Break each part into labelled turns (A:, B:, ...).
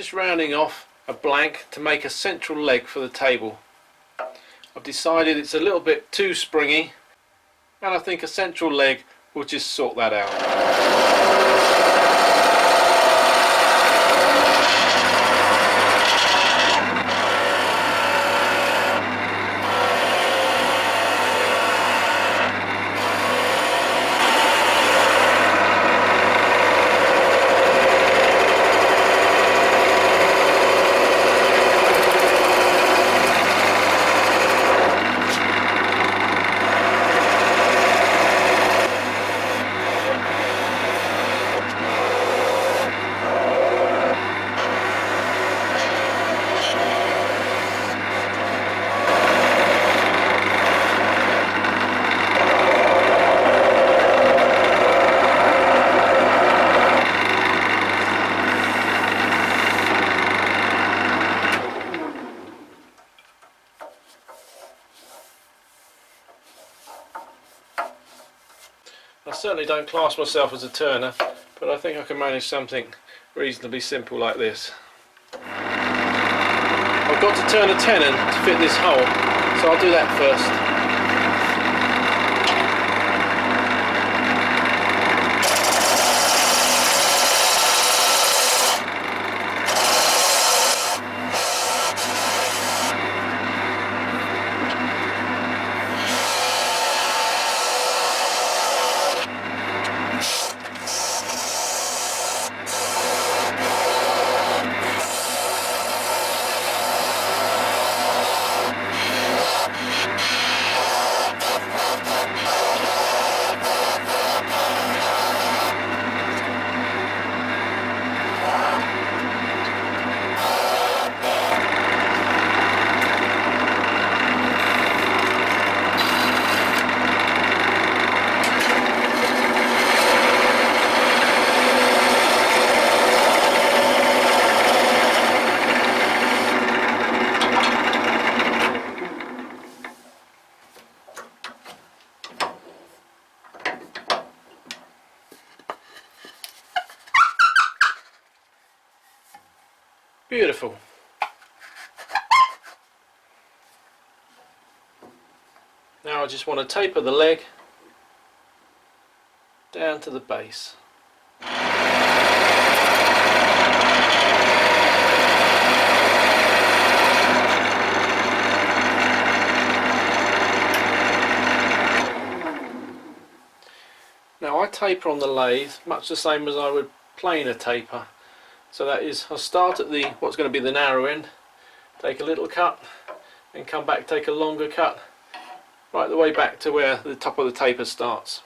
A: just rounding off a blank to make a central leg for the table. I've decided it's a little bit too springy, and I think a central leg will just sort that out. I certainly don't class myself as a turner, but I think I can manage something reasonably simple like this. I've got to turn a tenon to fit this hole, so I'll do that first. Beautiful. Now I just want to taper the leg down to the base. Now I taper on the lathe much the same as I would plane a taper. So that is, I'll start at the what's going to be the narrow end, take a little cut, and come back, take a longer cut, right the way back to where the top of the taper starts.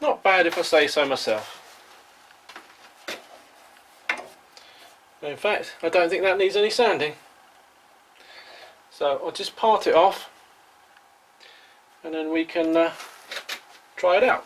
A: Not bad if I say so myself. In fact, I don't think that needs any sanding. So I'll just part it off and then we can try it out.